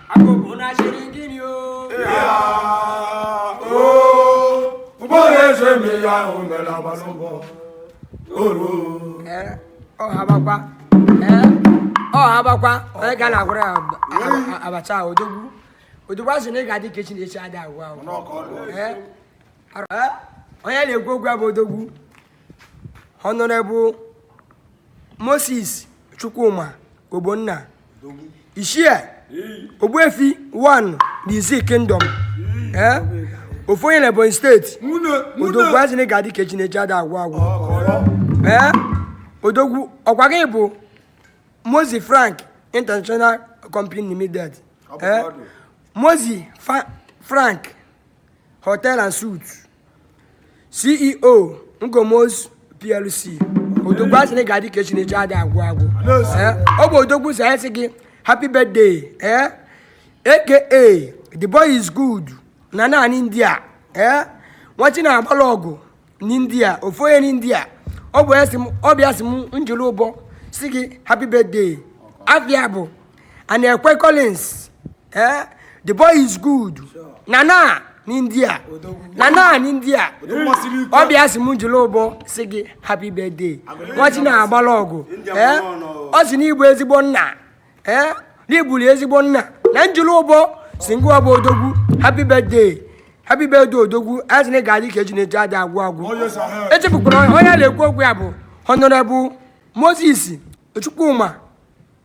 Agogo na shiringini o. Ubole se mi ya o me la balombo. Oro. O habakwa. O habakwa. O ga na gwara abacha odogwu. Odogwu asị na ị ga-adị ka echi na-echi ada agwa ahụ. Onye na-ekwu okwu abụ odogwu. Honorable Moses Chukwuma Ogbonna. Ishie Ogbuefi 1 Dizi Kingdom. Ofu onye na Ebonyi State. Odogwu asị na ị ga-adị ka echi na-echi ada agwa agwa. Odogwu ọkwa gị bụ Mozi Frank International Company Limited. Mozi Frank Hotel and Suites CEO Ngomos PLC. Odogwu asị na ga-adị ka echi na-echi ada agwụ agwụ. Ọ bụ Odogwu sị asị gị happy birthday. AKA the boy is good. Na n'India. Nwachi na-agbala ọgụ n'India. Ofu onye n'India. Ọ bụ ya sị m njiri ụbọ sị gị happy birthday. Afia bụ Anekwe Collins. The boy is good. Nana n'India. Nana n'India. Ọ bịa sị m njiri ụbọ sị gị happy birthday. Nwachi na-agbala ọgụ. Ọ sị na igbu ezigbo nna. N'ibuli ezigbo nna. Na njiri ụbọ sị ngwa bụ Odogwu happy birthday. Happy birthday Odogwu. Asị na ga-adị ka eji na-eji ada agwụ agwụ. Echefukwara onye na-ekwu okwu ya bụ Honorable Moses Chukwuma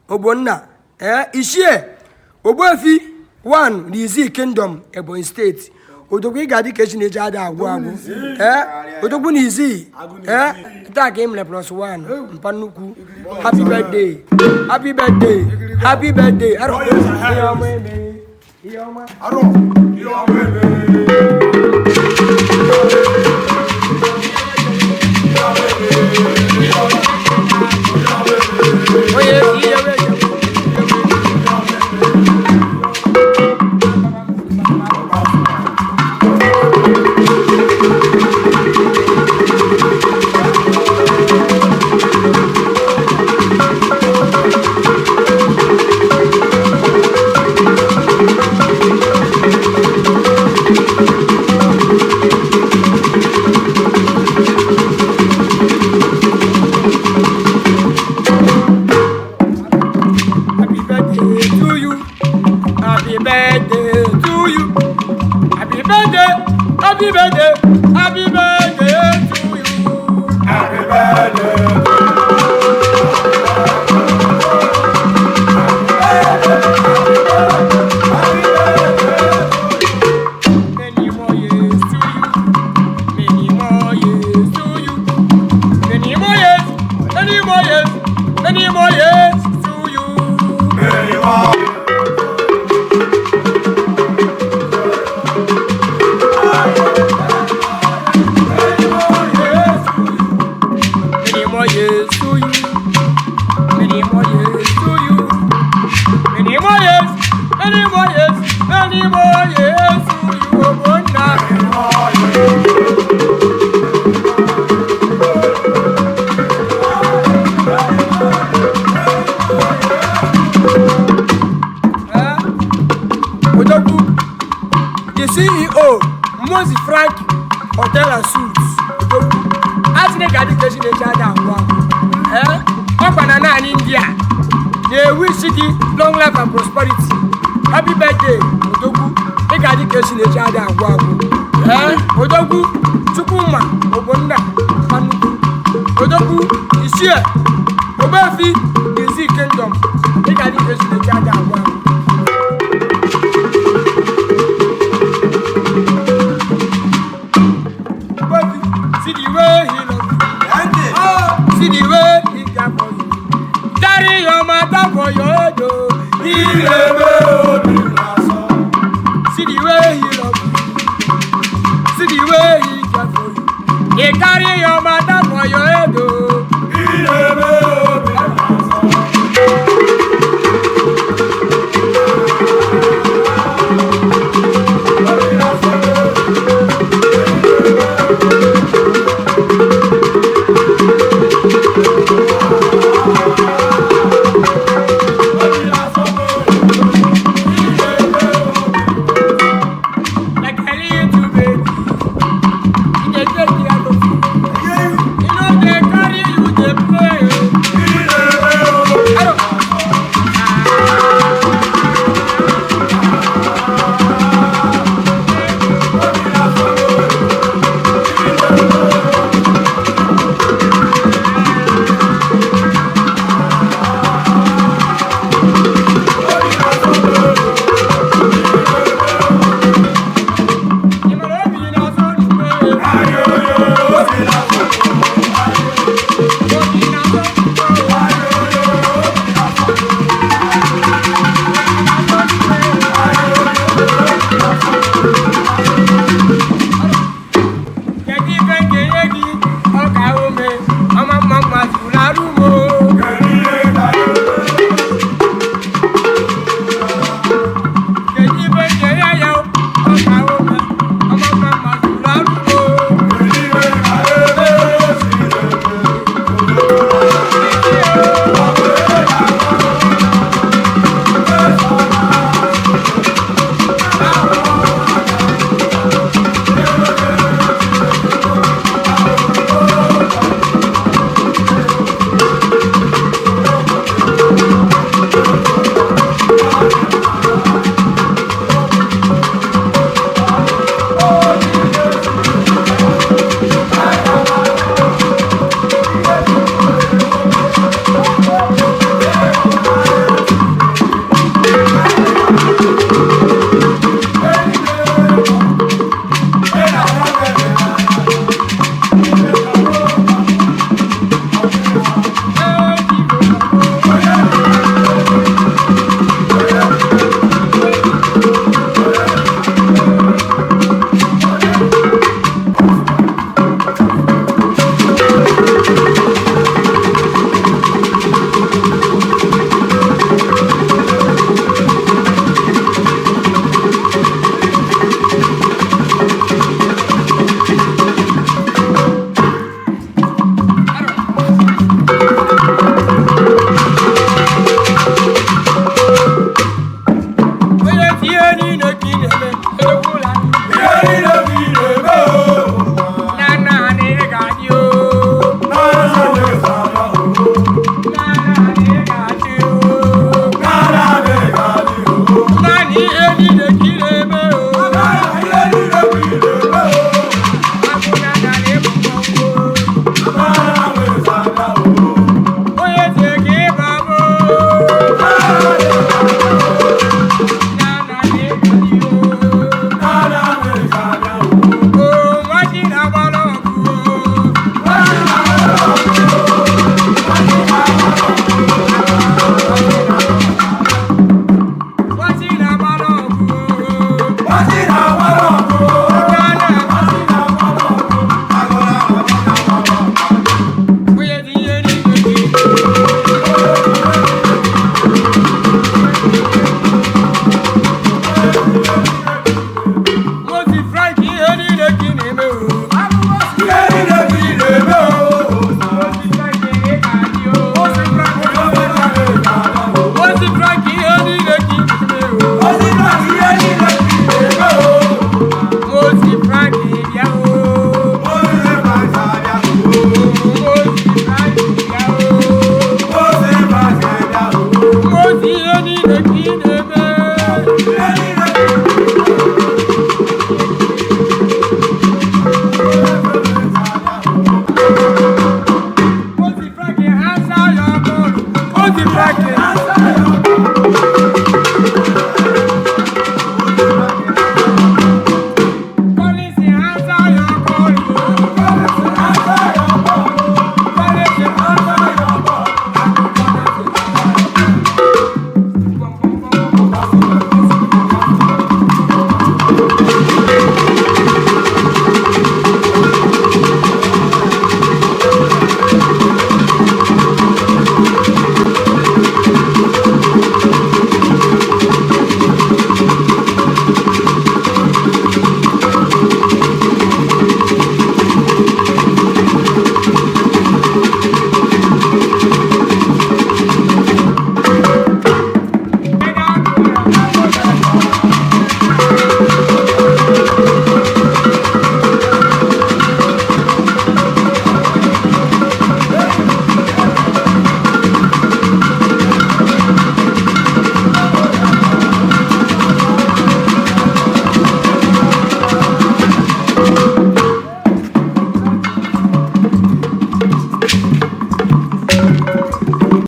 Ogbonna. Ishie Ogbuefi 1 Dizi Kingdom Ebonyi State. Odogwu ị ga-adị ka echi na-eji ada agwụ agwụ. Odogwu na Izi. Taa ka ị mere +1 mpa nnukwu. Happy birthday. Happy birthday. Happy birthday. Happy birthday, happy birthday to you. Happy birthday. Many more years to you. Many more years to you. Many more years, many more years, many more years to you. Many more. The CEO, Mozi Frank Hotel and Suites. As they got education in China, up and India. They wish you long life and prosperity. Happy birthday, Odogwu. They got education in China. Odogwu, Chukwuma Ogbonna, Odogwu, Ishie, Ogbuefi, Dizi Kingdom. They got education in China.